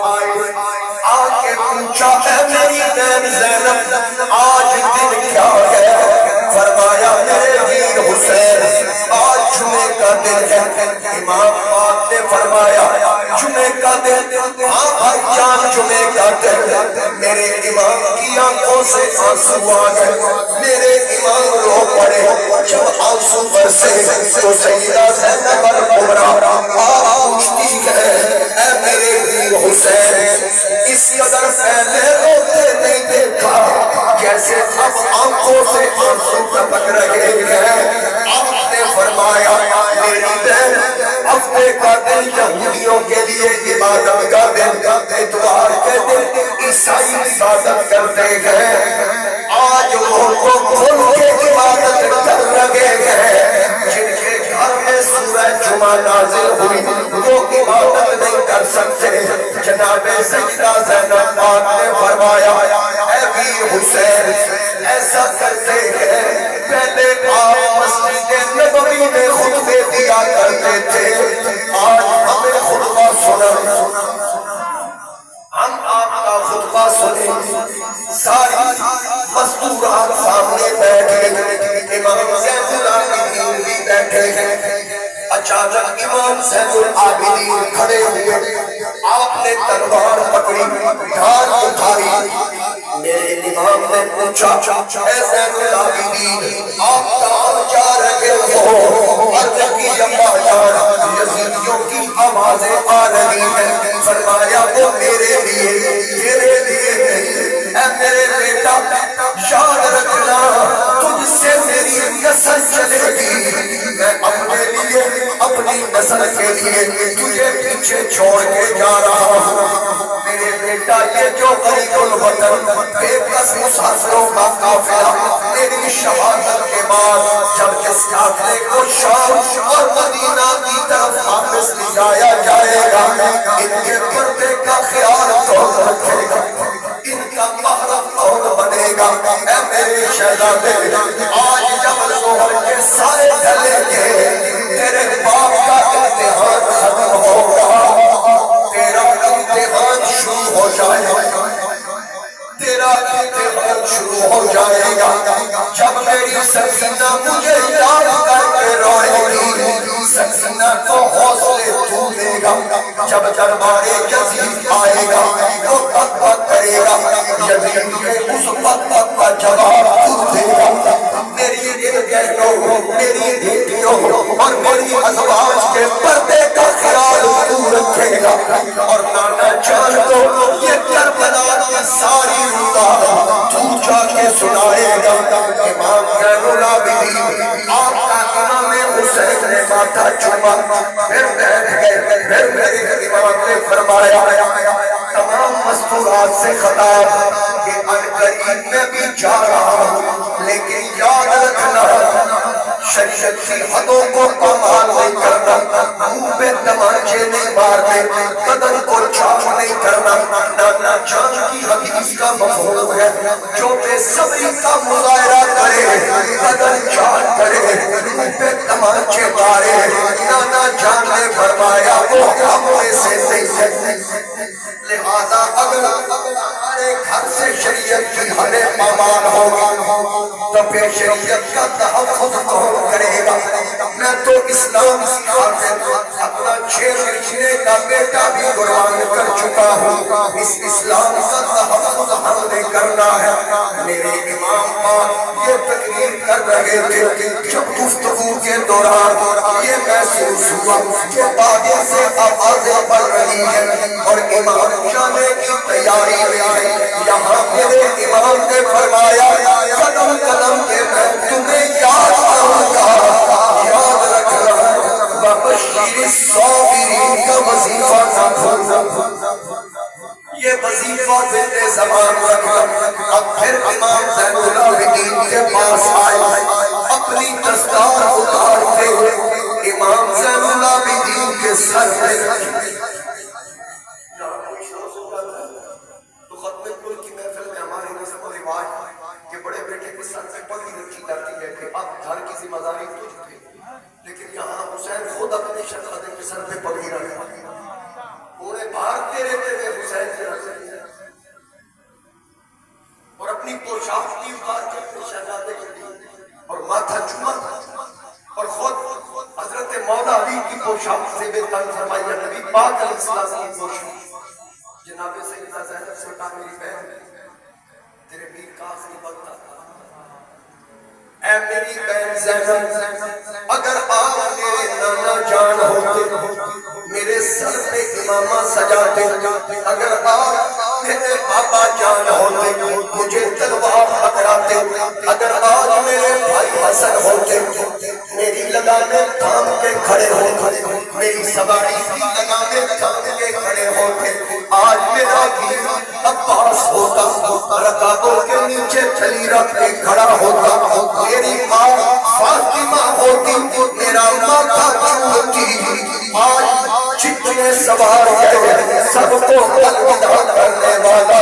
آئے آگے پوچھا ہے میری بہن زینب آج دن کیا ہے؟ فرمایا میرے ویر حسین آج جمعے کا دن ہے۔ امام پاک نے فرمایا جمعے کا دن؟ ہاں بھائی جان جمعے کا دن۔ میرے امام کی آنکھوں سے آنسو آ گئے، میرے امام رو پڑے۔ جب آنسو برسے تو سیدہ زینب الکبریٰ آپ پوچھتی ہے اے میرے ویر حسین اس قدر پہلے روتے نہیں دیکھا جیسے اب آنکھوں سے آنسو ٹپک رہے ہیں۔ آپ نے فرمایا میری بہن ہفتے کا دن یہودیوں کے لیے عبادت کا دن، اتوار کے دن عیسائی عبادت کرتے ہیں۔ آج وہ کھل کے عبادت کر رہے ہیں جن کے گھر میں سورہ جمعہ نازل ہوئی وہ عبادت نہیں کر سکتے۔ جناب سیدہ زینب پاک نے فرمایا اے ویر حسین ایسا کرتے ہیں پہلے آپ مسجد نبوی میں خطبے دیا کرتے تھے، آج ہمیں خطبہ سنا، ہم آپ کا خطبہ سنیں۔ ساری مستورات سامنے بیٹھے، امام زین العابدین بھی بیٹھے ہیں۔ اچانک امام زین العابدین کھڑے ہوئے، آپ نے تلوار پکڑی، ڈھال اٹھائی۔ میرے امام نے پوچھا اے زین العابدین آپ کہاں جا رہے ہو؟ عرض کی ابا جان یزیدیوں کی آوازیں آ رہی ہیں۔ فرمایا وہ میرے لیے تیرے لیے نہیں۔ اے میرے بیٹا یاد رکھنا تجھ سے میری نسل چلے گی، میں اپنے لیے اپنی نسل کے لیے تجھے پیچھے چھوڑ کے جا رہا ہوں۔ میرے بیٹا یہ جو غریب الوطن بے بس مسافروں کا قافلہ میری شہادت کے بعد جب اس قافلے کو شام اور مدینہ کی طرف واپس لے جایا جائے گا، ان کے پردے کا خیال کون رکھے گا؟ ان کا محرم کون بنے گا؟ اے میرے شہزادے آج جب ظہر کے سائے ڈھلیں گے تیرے باپ کا امتحان ختم ہوگا، تیرا امتحان شروع ہو جائے گا، تیرا امتحان شروع ہو جائے گا۔ جب میری سکینہ مجھے یاد کر کے روئے گی، سکینہ کو حوصلے تو دے گا۔ جب دربار یزید آئے گا وہ بک بک کرے گا، یزید کے اس بک بک کا جواب تو دے گا۔ میری ان بہنوں میری بیٹیوں اور میری ازواج کے پردے کا خیال تو رکھے گا، اور نانا جان کو یہ کربلا کی ساری تو جا کے سنائے گا۔ امام زین العابدین آپ کا امام حسین نے ماتھا چوما، پھر بیٹھ گئے، پھر میرے امام نے فرمایا تمام مستورات سے خطاب کہ عنقریب میں بھی جا رہا ہوں، لیکن یاد رکھنا شریعت کی حدوں کو پامال نہیں کرنا، منہ پہ تمانچے نہیں مارنے، بدن کو چاک نہیں کرنا۔ نانا جان کی حدیث کا مفہوم ہے جو بے صبری کا مظاہرہ کرے بدن چاک کرے، منہ پہ تمانچے مارے۔ نانا جان نے فرمایا وہ ہم میں سے نہیں ہے، لہذا اگر ہمارے گھر سے شریعت کی حدیں پامال ہوگی تو پھر شریعت کا تحفظ کون کرے گا؟ میں تو اسلام خاطر اپنا 6 مہینے کا بیٹا بھی قربان کر چکا ہوں، اس اسلام کا تحفظ ہم نے کرنا ہے۔ میرے امام پاک یہ تقریر کر رہے تھے، جب گفتگو کے دوران یہ محسوس ہوا کہ آگے سے آوازیں بڑھ رہی ہیں اور امام جانے کی تیاری میں ہے۔ یہاں میرے امام نے فرمایا قدم قدم کے میں تمہیں یاد آؤں گا، یاد رکھنا وَبَشِّرِ الصَّابِرِينَ کا وظیفہ نہ بھولنا، یہ وظیفہ بے زبان رکھنا۔ اب پھر امام زین العابدین کے پاس آئے، اپنی دستار اتار کے امام زین العابدین کے سر پہ رکھی۔ تو ختم کل کی محفل میں ہماری رسم و رواج کہ بڑے بیٹے کے سر پہ پگڑی رکھی جاتی ہے کہ اب گھر کی ذمہ داری تجھ پہ، لیکن یہاں حسین خود اپنے شہزادے کے سر پہ پگڑی رکھا، پورے بھارتے رہتے ہوئے حسین جناب سیدہ زینب سے کہا میری بہن تیرے پیر کا آخری وقت آتا، اے میری بہن زینب اگر آپ میرے نانا جان ہوتے میرے سر پہ امامہ سجاتے، اگر آپ میرے بابا جان ہوتے مجھے تلوار پکڑاتے، اگر آج میرے بھائی حسن ہوتے میری لگامیں تھام کے کھڑے ہوتے، میری سواری کی لگامیں تھام کے کھڑے ہوتے، آج میرا بھی عباس ہوتا رکابوں کے نیچے چلی رکھ کے کھڑا ہوتا، میری ماں فاطمہ ہوتی میرا ماتھا چھوتی، آج جتنے سوار ہیں سب کو الوداع کرنے والا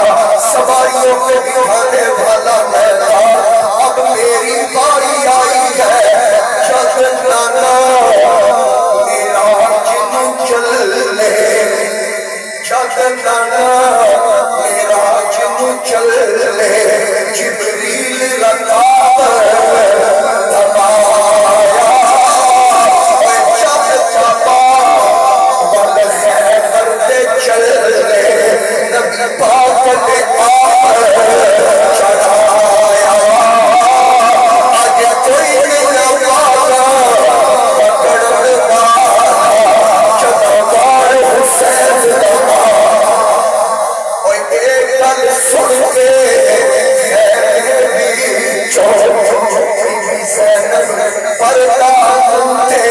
سواریوں کو بٹھانے والا میں تھا، اب میری باری آئی ہے جب نانا میرا جن چل لے، جب نانا میرا جن چل لے، جبریل رکاب دبایا جب چپا بل خیبر دے چل لے، نبی پاک نے آپ چڑھایا، آگے کوئی نہیں پاتا پکڑنے والا جناب حسین دبا، اور ایک گل سن کے خیر بھی چوڑی زینب پردہ منتے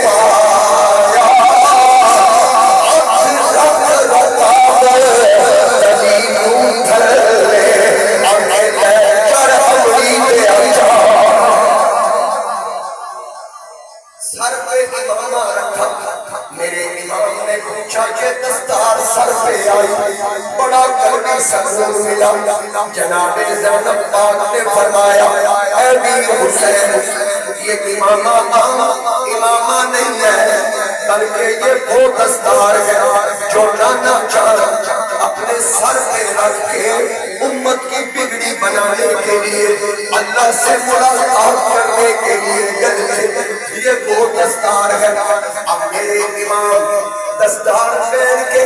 پایا، عبد رب رکاب تلیموں دھر لے، آنکھیں لے کر حمری دے اچھا، سر پہ امامہ رکھا، میرے امام نے پوچھا کہ دستار سر پہ آئی، بڑا قلبی سکون ملا، جناب زینب پاک نے فرمایا اے بی حسین یہ امامہ نہیں ہے بلکہ یہ وہ دستار ہے جو نانا جان اپنے سر پہ رکھ کے امت کی بگڑی بنانے کے لیے اللہ سے ملاقات کرنے کے لیے گئے تھے، یہ وہ دستار ہے، اب میرے امام دستار پہن کے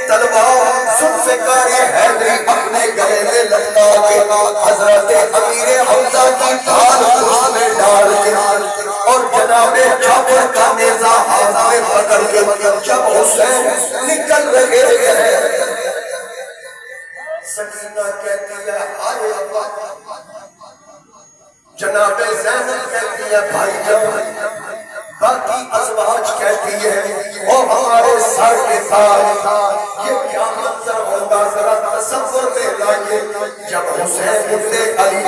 تلوار ذوالفقار حیدری اپنے گلے میں لٹکا کے حضرت امیر حمزہ کی ڈھال اس میں ڈال کے اور جناب جعفر کا نیزہ ہاتھ میں پکڑ کے جب حسین نکل رہے ہیں، سکینہ کہتی ہے ہائے اللہ، جناب زینب کہتی ہے بھائی جان، باقی ازواج کہتی ہے وہ ہمارے سر کے تاج، یہ کیا منظر ہوگا ذرا تصور میں لائیے، جب حسین ابن علی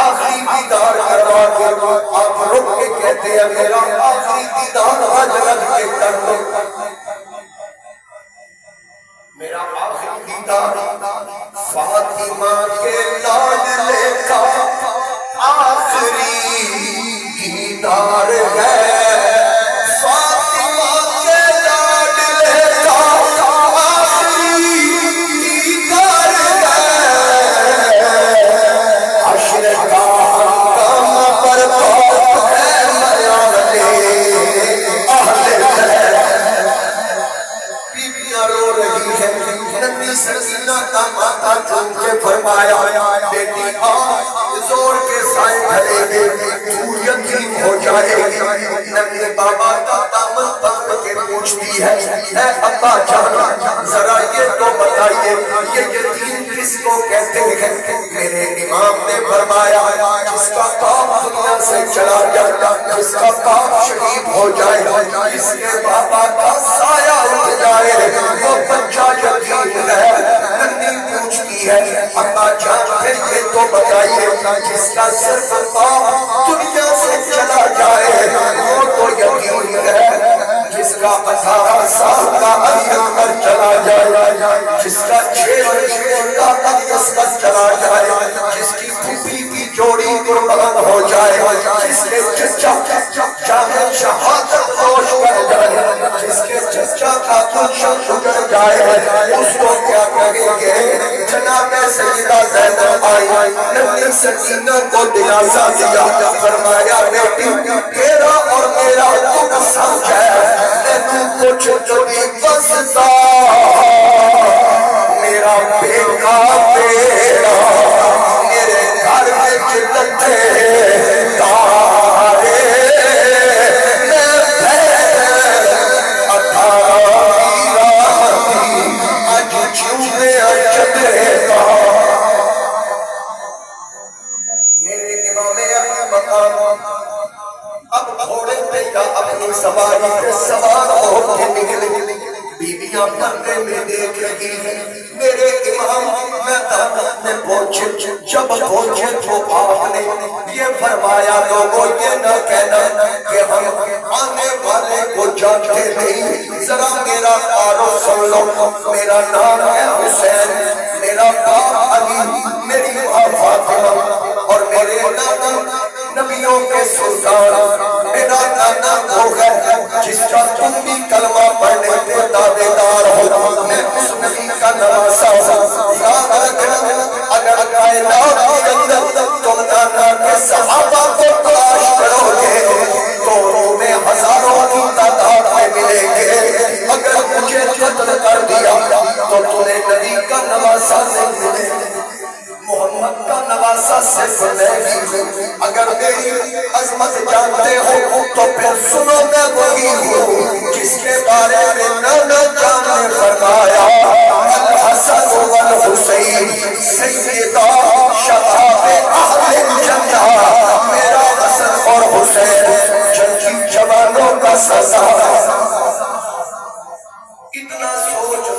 آخری دیدار کروا کے آپ رک کے کہتے ہیں میرا آخری دیدار آج رکھ کے کر دو، میرا آخری دیدار فاطمہ کے لاڈلے کا آخری دیدار ہے، فاطمہ کے لاڈلے کا آخری دیدار ہے، عشر کا ہنگامہ برپا ہے میاں اہل بیت، بیویاں رو رہی ہیں، نبی سکینہ کا ماتھا چوم کے فرمایا بیٹی آج زور کے سائے ڈھلے گے تو یتیم ہو جائے گی، نبی بابا کا دامن پکڑ کے پوچھتی ہے اے ابا جان ذرا یہ تو بتائیے یہ یتیم کس کو کہتے ہیں، میرے امام نے فرمایا جس کا باپ دنیا سے چلا جائے، جس کا باپ شہید ہو جائے، جس کے بابا کا سایہ اٹھ جائے وہ بچہ یتیم ہے، ننی پوچھتی ہے ابا جان پھر یہ تو بتائیے جس کا صرف باپ دنیا سے چلا جائے وہ تو یتیم ہے، جس کا 18 سال کا علی اکبر چلا جائے، جس کا 6 مہینے کا علی اصغر چلا جائے، جس کی پھوپھی کی جوڑی قربان ہو جائے، جس کے چچا جامع شہادت نوش کر جائے، جس کے چچا کا دلشن گزر جائے، اس کو کیا کہیں گے؟ جناب سیدہ زینب آئی، نبی سکینہ کو دلاسا دیا، فرمایا بیٹی تیرا اور میرا دکھ سمجھ ہے، تو کچھ کبھی بستا میرا بیٹا تیرا میرے گھر میں چلتے تارے میں بھیر اتاری راتی اج چھوڑے چلے گا میرے امام احمد اب گھوڑے پہ یا اپنی سواری پہ سوار ہو کے نکلے بیویاں پردے میں دیکھ رہی ہیں میرے امام میدان میں پہنچے جب پہنچے تو آپ نے یہ فرمایا لوگوں یہ نہ کہنا کہ ہم آنے والے کو جانتے نہیں ذرا میرا آرو سن لو میرا نام ہے حسین میرا باپ علی میری ماں فاطمہ اور میرے نانا نبیوں کے سلطان میرا نانا وہ ہے جس کا تم بھی کلمہ پڑھنے کے دعوے دار ہو میں اس نبی کا نواسا ہوں یاد رکھنا اگر کائنات کے اندر تم نانا کے صحابہ کو تلاش کرو گے تو تمہیں ہزاروں کی تعداد میں ملیں گے اگر مجھے قتل کر دیا تو تمہیں نبی کا نواسا نہیں ملے محمد کا نواسا صرف نہیں اگر میری عظمت جانتے ہو تو پھر سنو میں وہی ہوں جس کے بارے میں نانا جان نے فرمایا الحسن والحسین سیدہ شباب اہل الجنہ میرا حسن اور حسین جنتی جوانوں کا سردار اتنا سوچ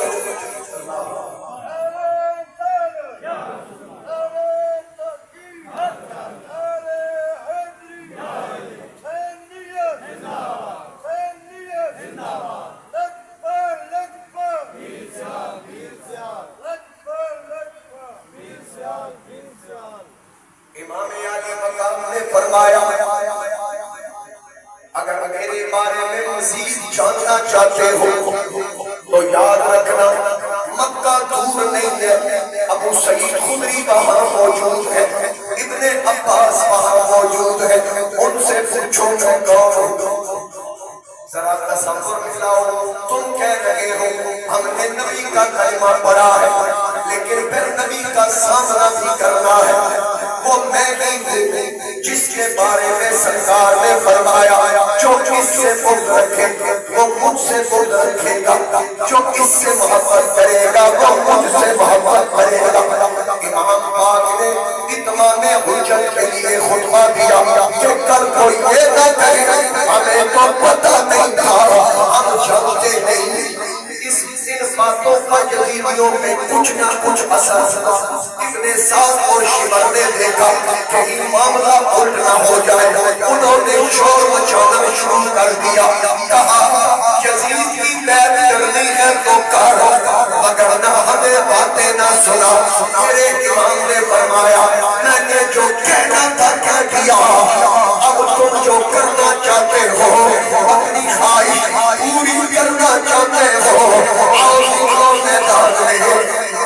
امام علی مقام نے فرمایا اگر میرے بارے میں مزید جاننا چاہتے ہو تو یاد رکھنا مکہ دور نہیں ہے ابو سعید خدری وہاں موجود ہے ابن عباس وہاں موجود ہے ان سے پوچھو میں کون ہوں ذرا تصور ملاؤ تم کہہ رہے ہو ہم نے نبی کا کلمہ پڑھا ہے لیکن پھر نبی کا سامنا بھی کرنا ہے وہ میں نہیں ہوں جس کے بارے میں سرکار نے فرمایا جو اس سے بغض رکھے وہ مجھ سے بغض رکھے گا جو اس سے محبت کرے گا وہ مجھ سے محبت کرے گا امام پاک نے اتمام حجت کے لیے خطبہ دیا کہ کل کوئی یہ نہ کہے ہمیں تو پتہ نہیں تھا ہم جانتے نہیں ان باتوں کا یزیدیوں میں کچھ نہ کچھ اثر ابن سعد اور شمر نے دیکھا کہیں معاملہ الٹ نہ ہو جائے انہوں نے شور مچانا شروع کر دیا کہا یزید کی بیعت کرنی ہے تو کرو اگر نہ ہمیں باتیں نہ سنا میرے امام نے فرمایا میں نے جو کہنا تھا کیا کیا اب تم جو کرنا چاہتے ہو اپنی خواہش پوری کرنا چاہتے ہو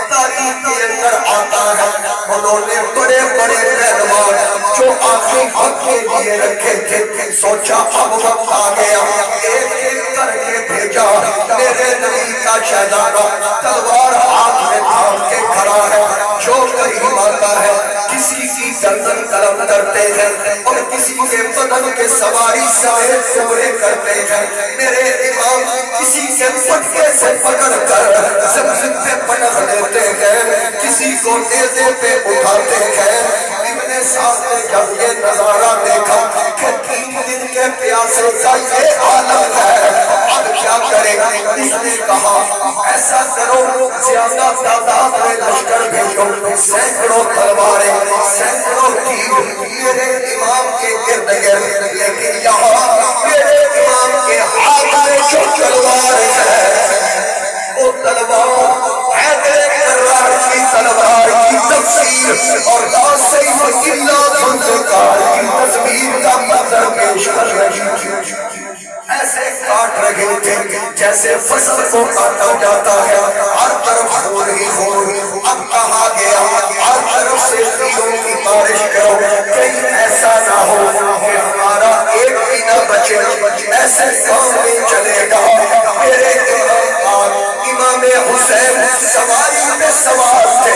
تاریخ کے اندر آتا ہے انہوں نے بڑے بڑے پہلوان جو آخری حق کے لیے رکھے تھے سوچا اب وقت آ گیا ایک ایک کر کے بھیجا میرے نبی کا شہزادہ تلوار ہاتھ میں تھام کے کھڑا ہے جو قریب آتا ہے کسی کی گردن قلم کرتے ہیں اور کسی کے بدن کے سواری سمیت ٹکڑے کرتے ہیں میرے امام کسی کے پٹکے سے پکڑ کر زمین پہ پٹک دیتے ہیں کسی کو نیزے پہ اٹھاتے ہیں ابن سعد نے جب یہ نظارہ دیکھا کہ 3 دن کے پیاسے کا یہ عالم ہے اب کیا کرے اس نے کہا ایسا کرو زیادہ تعداد میں لشکر بھیجو سینکڑوں تلواریں سینکڑوں تیر میرے امام کے گرد گرد لیکن یہاں میرے امام کے ہاتھ میں جو تلوار ہے وہ تلوار حیدر کرار کی تلوار کی تفسیر اور لا سیف الا ذوالفقار کی تصویر کا منظر پیش کر رہی تھی ایسے کاٹ رہے تھے جیسے فصل کو کاٹا جاتا ہے ہر طرف خون ہی خون اب کہا گیا ہر طرف سے تیروں کی بارش کرو کہیں ایسا نہ ہو کہ ہمارا ایک بھی نہ بچے ایسے کام نہیں چلے گا حسین سواری پہ سوار تھے،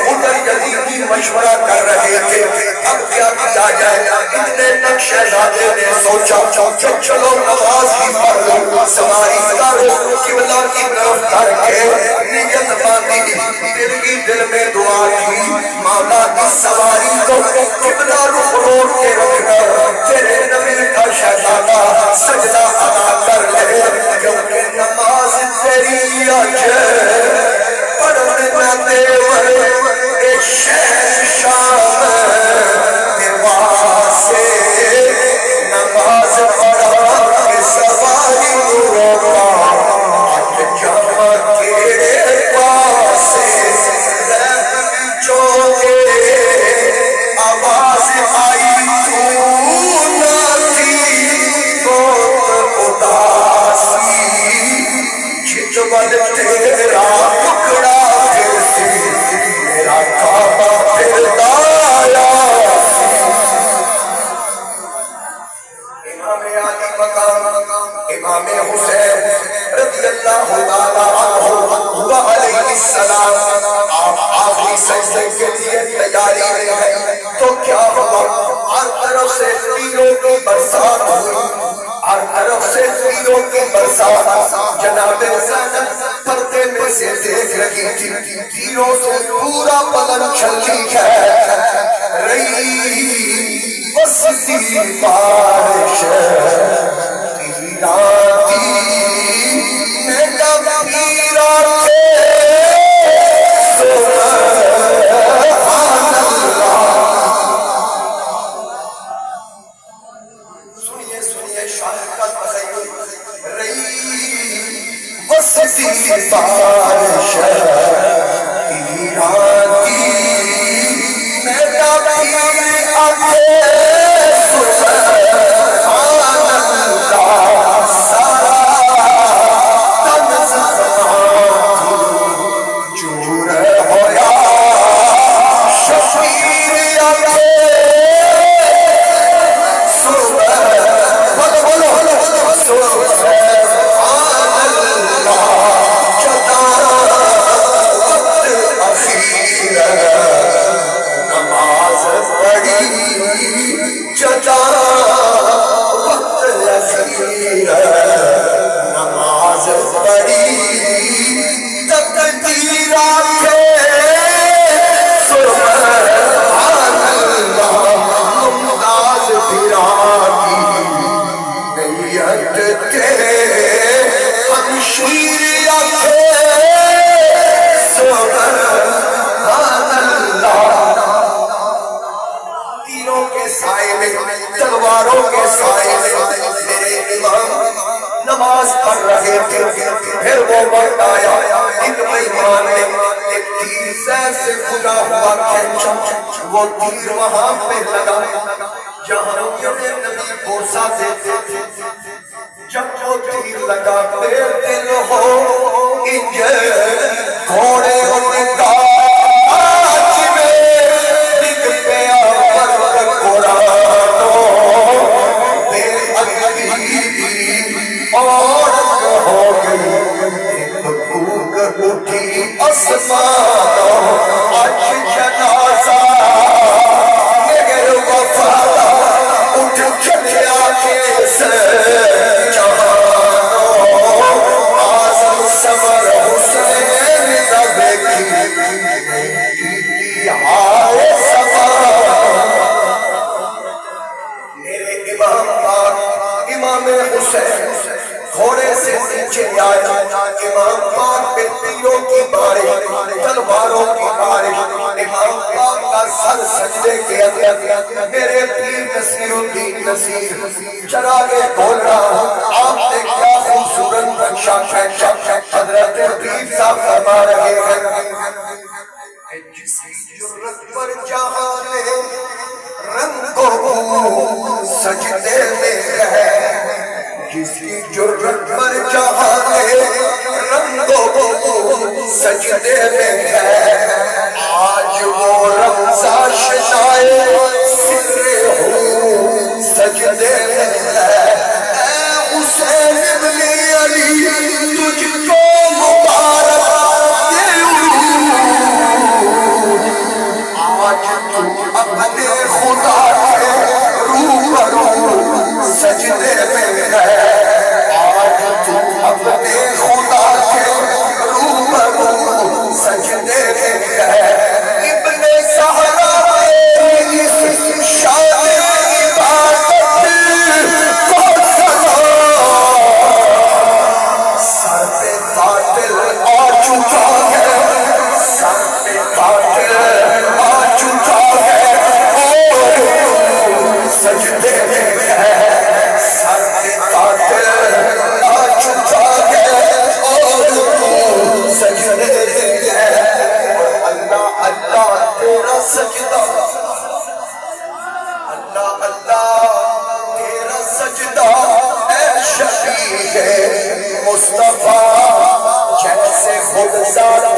ادھر یزیدی مشورہ کر رہے تھے اب کیا کیا جائے۔ اتنے تک شہزادے نے سوچا کہ چلو نماز ہی پڑھ لو، سواری کا رخ قبلہ کی طرف کر کے نیت باندھی، دل کی دل میں دعا کی، مولا اس سواری کو قبلہ رخ روڑ کے رکھنا، تیرے نبی کا شہزادہ سجدہ ادا کر لے، کیونکہ نماز تیری آج پڑھنے میں دیور ایک شہر شام کے واسے نماز پڑھا کے سواری روکا آج جہاں تیرے پاسے چوکے آواز آئی تو نہ تھی بہت اداسی جھجول تیرا ٹکڑا پھر سی میرا کعبہ پھر دایا امام علی مقام امام حسین رضی اللہ تعالیٰ عنہ وعلیہ السلام آپ آخری سجدے کے لیے تیاری میں ہیں تو کیا ہوا، ہر طرف سے تیروں کی برسات ہوئی، ہر طرف سے تیروں کی برسات، جناب زینب پردے میں سے دیکھ رہی تھی، تیروں سے پورا بدن چھلنی ہے رہی وسطی بارش تیراتی میں جب پیرا تھے سبحان اللہ۔ سنیے سنیے شاعر کا تخیل، رہی وسطی بارش تیراتی میں جب پیرا تھے نماز پڑھی تقدیرات ہے سبحان اللہ، ممتاز پیراتی نیت تھے ہمشیریت ہے سبحان اللہ۔ تیروں کے سائے میں، تلواروں کے سائے میں میرے امام نماز پڑھ رہے تھے، پھر وہ وقت آیا ایک بیمان نے ایک تیر سیف سے کھلا ہوا کھینچا، وہ تیر وہاں پہ لگا جہاں میرے نبی بوسا دیتے تھے، جب وہ تیر لگا پہ دل ہو انجل گھوڑے ان کا آج میں دکھ پیا پر قرآنوں بے اگلی عورت ہو گئی، حقوق اٹھی آسمانوں آج جنازہ مگر وفادہ اٹھ چلے آگے سے جہانوں آزم صبر حسین نبی کی ہائے سما۔ میرے امام پاک امام حسین گھوڑے سے نیچے آئے، امام پاک پہ تیروں کی بارش، تلواروں کی بارش، امام پاک کا سر سجدے کے اندر، میرے پیر نصیر الدین نصیر چراغ کھول رہا، آپ نے کیا خوبصورت نقشہ کھینچا، حضرت حبیب صاحب فرما رہے ہیں جس کی جرت پر جہاں نے رنگوں سجدے میں ہے، جس کی جرت پر جہاں نے رنگوں سجدے میں ہے، آج وہ رمضا شنائے سر ہوں سجدے میں ہے۔ اے حسین ابن علی تجھ کو مبارک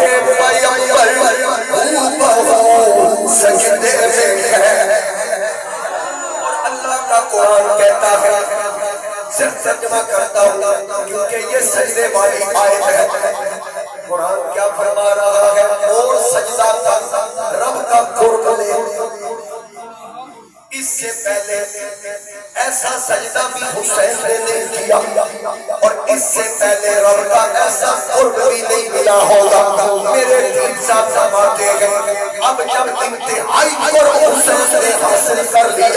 کے پیغمبر سجدے میں ہے. اللہ کا قرآن کہتا ہے، صرف ترجمہ کرتا ہوں کیونکہ یہ سجدے والی آیت ہے. قرآن کیا فرما رہا ہے؟ اور سجدہ کر رب کا قرب لے. اس سے پہلے ایسا سجدہ بھی حسین نے نہیں کیا، اور اس سے پہلے رب کا ایسا قرب بھی نہیں ملا ہوگا. میرے پیر صاحب فرماتے ہیں اب جب انتہائی قرب حسین نے حاصل کر لیا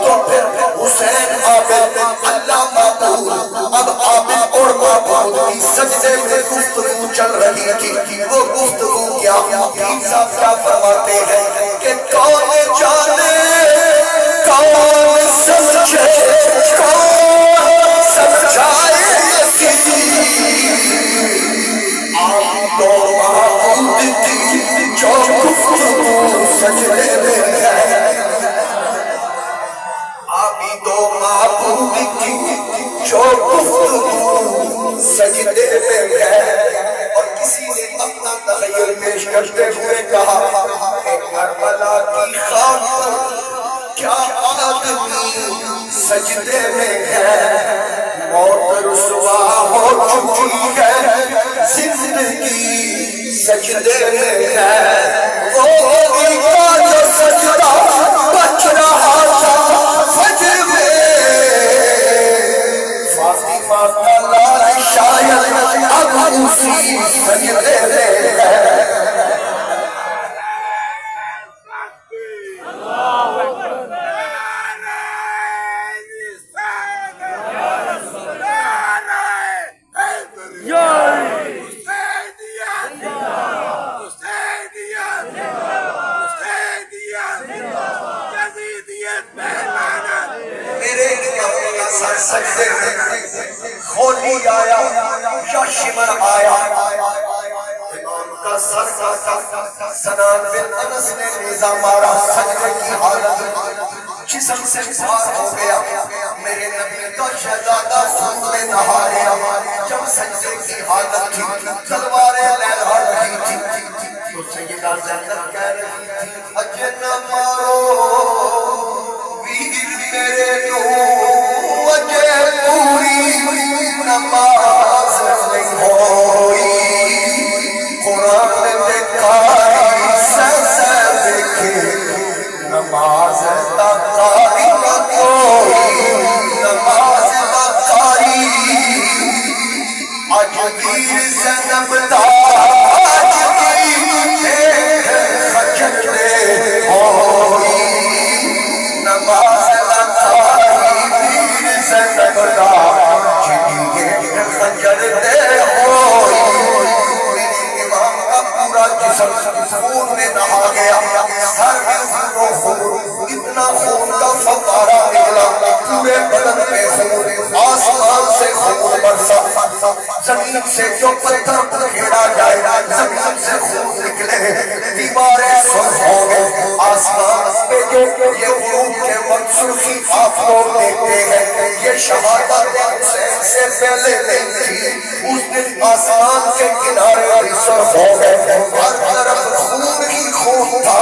تو پھر حسین عابد اللہ معبود، اب عابد اور معبود کی سجدے میں گفتگو چل رہی تھی. وہ گفتگو کیا؟ پیر صاحب کیا فرماتے ہیں کہ کون جانے، کون سمجھے، کون سمجھائے کسی آپ تو معبود کی جو گفتگو سجدے میں ہے. آبی تو معبود کی جو گفتگو سجدے میں ہے. اور کسی نے اپنا تخیل پیش کرتے ہوئے کہا کہ کربلا کی خاک پر کیا آدمی سجدے میں ہے. موت رسوا ہو چکی ہے، زندگی سجدے میں ہے. وہ علی کا جو سجدہ بچ رہا تھا فجر میں، فاطمہ کا لال شاید اب اسی سجدے میں ہے. سجدے خولی آیا یا شمر آیا، امام کا سر کا سنان بن انس نے نیزہ مارا. سجدے کی حالت جسم سے پار ہو گیا. میرے نبی کا شہزادہ خون میں نہا گیا. جب سجدے کی حالت تھی تلواریں لہرا رہی تھی تو سیدہ زینب کہہ رہی تھی اجے نہ مارو ویر میرے نو، اجے پوری نماز نہیں ہوئی. قرآن دکھائی سیسے دیکھے نماز تقاری نہ کوئی، نماز تقاری. آج ویر زینب دا آج بھی خجلے ہوئی، نماز تقاری ویر زینب دا خجل دے ہوئی. امام کا پورا جسم خون میں نہا گیا. سر میں خون، اتنا خون کا فوارہ نکلا، پورے بدن میں خون، آسمان سے خون برسا. زمین سے جو پتھر پکھیڑا جائے زمین سے خون نکلے، دیواریں سرخ ہو گئے. آسمان پہ جو یہ غروب کے وقت سرخی آپ لوگ دیکھتے ہیں، یہ شہادت حسین سے پہلے نہیں تھی. اس دن آسمان کے کنارے سرخ ہو گئے، ہر طرف خون ہی خون تھا.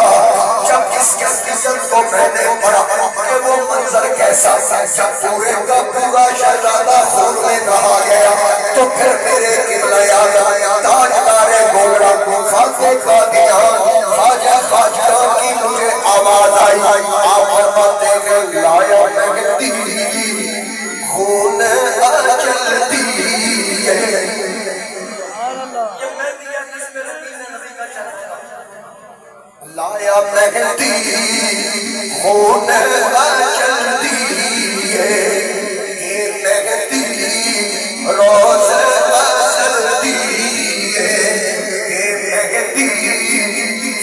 جب اس کے قسم کو میں نے پڑھا کہ وہ منظر کیسا تھا، جب پورے کا پورا شہزادہ خون میں نہا گیا تو پھر میرے قبلہ یاد آیا تاجدار گولڑا فاتح قادیان خواجہ خواجہ کی مجھے آواز آئی. آپ فرماتے ہیں لایا مہدی خون اجلتی ہے. لایا مہدی خون اجلتی ہے، یہ مہدی روز اجلتی ہے، یہ مہدی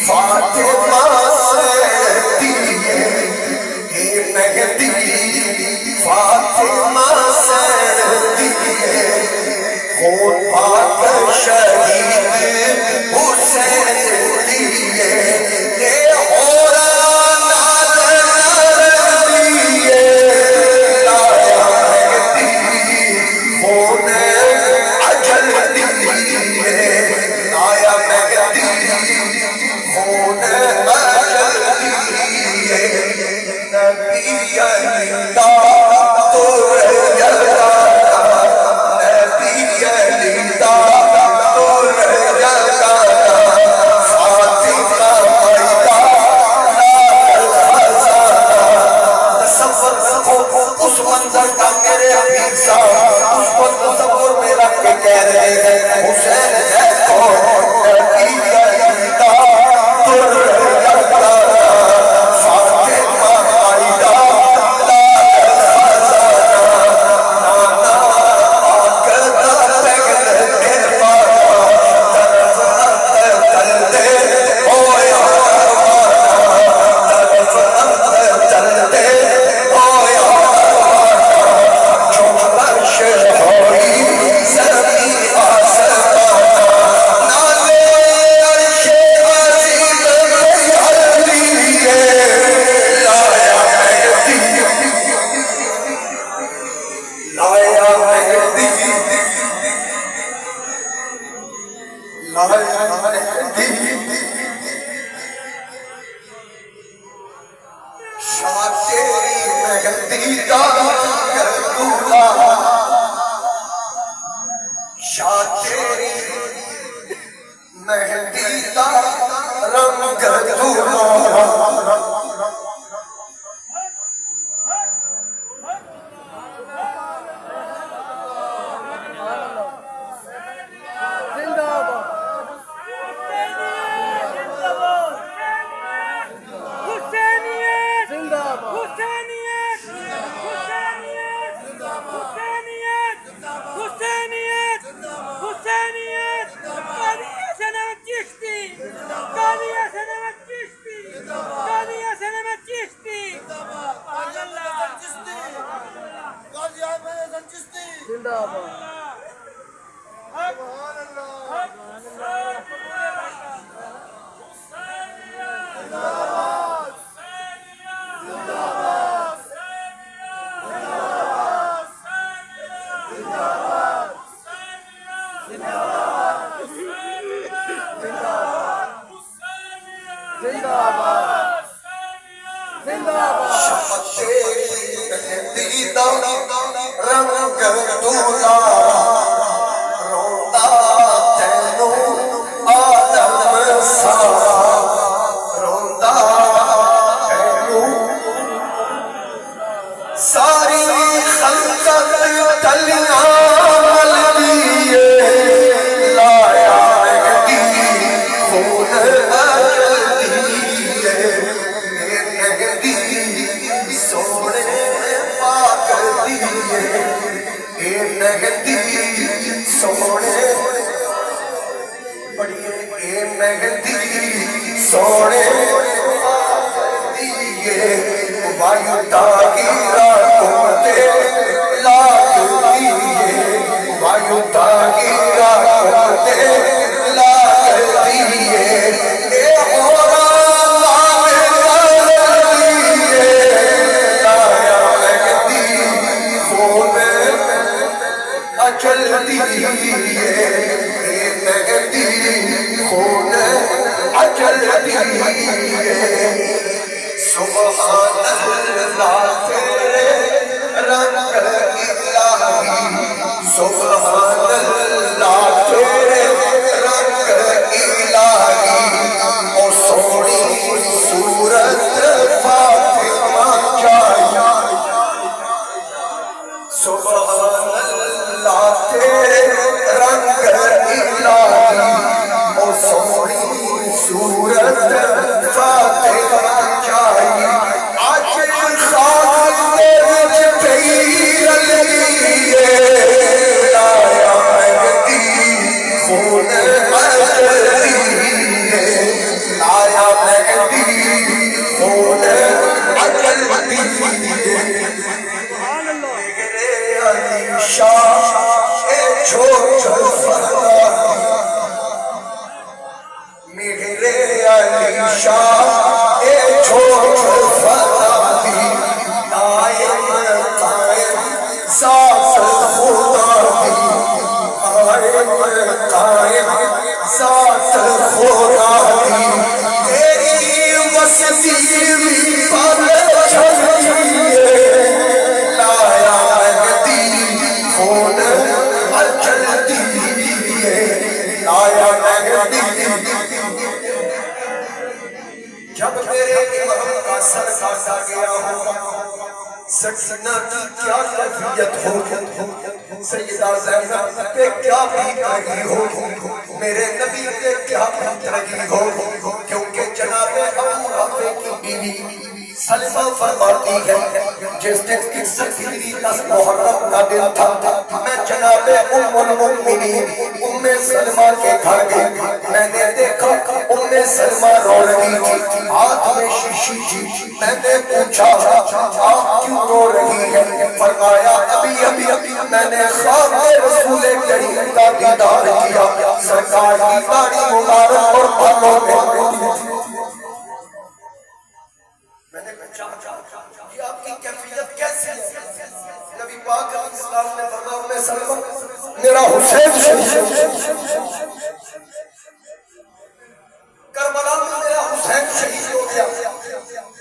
فاطمہ سیدی ہے، یہ مہدی فاطمہ سیدی ہے. خون پاک شہید حسین دیے، یہ ہو رہا ناز رنگ دولا روتا تینو آدم سارا روتا تینو ساری خلقت تلیاں ملدیے لایا مہدی خون اجدیے مہدی سونے پاک دیے اے مہدی سونے پڑھیے اے مہدی سونے دیے وایو تاغیرہ کمتے لاکھ دیے وایو تاغیرہ کمتے لاکھ دیے اے ہورا اجل دیے اے مہدی خون اجل دیے سبحان اللہ تیرے رنگ الہی سبحان اللہ تیرے رنگ الہی او سونی صورت فاطمہ جائے سبحان اللہ تیرے رنگ الہی او سونی صورت فاطمہ جائے آج خاک تیرے پیر لیے لایا مہدی خون اجدیے لایا مہدی خون اجدیے علی شاہ اے چھوٹ فرما میرے علی شاہ اے چھوٹ فرما دی قائم ذات خدا دی قائم ذات خدا دی تیری وسطی پر چھڑیے لایا خون اجل دیے لایا مہدی جب میرے امام کا سر کاٹا گیا ہو سکینہ کی کیا کیفیت ہو سیدہ زینب پہ کیا بیت رہی ہو میرے نبی پہ کیا بیت رہی ہو کیونکہ جناب ابو رافع کی بیوی سلمہ فرماتی ہے جس دن 61 ہجری 10 محرم کا دن تھا میں جناب ام المؤمنین ام سلمہ کے گھر گئی میں نے دیکھا ام سلمہ رو رہی تھی ہاتھ میں شیشی تھی میں نے پوچھا آپ کیوں رو رہی ہے فرمایا ابھی میں نے خواب میں رسول کریم کا دیدار کیا سرکار کی داڑھی مبارک اور بالوں میں میں نے کہا یہ آپ کی کیفیت کیسی ہے نبی پاک علیہ السلام نے فرمایا میں سلمہ میرا حسین کربلا میں میرا حسین شہید ہو گیا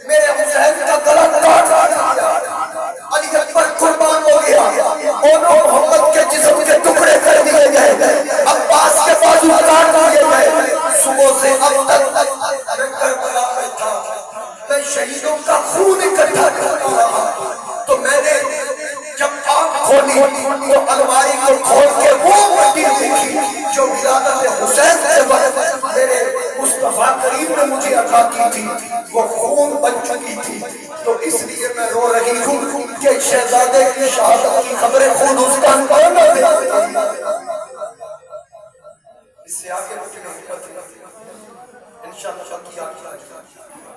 میرے حسین کا گلا کاٹ دیا علی اکبر قربان ہو گیا اونوں محمد کے جسم کے ٹکڑے کر دیے گئے عباس کے بازو کاٹ دیے گئے صبح سے اب تک میں کربلا میں تھا میں شہیدوں کا خون اکٹھا کر رہا تو میں نے جب آنکھ کھولی وہ الماری کو کھول کے وہ مٹی دیکھی جو ولادت حسین سے بعد میرے مصطفیٰ کریم نے مجھے عطا کی تھی وہ خون بن چکی تھی تو اس لیے میں رو رہی ہوں کہ شہزادے کی شہادت کی خبریں خود اس کا انکار نہ دے اس سے آگے مجھے حکمت انشاءاللہ کی آگے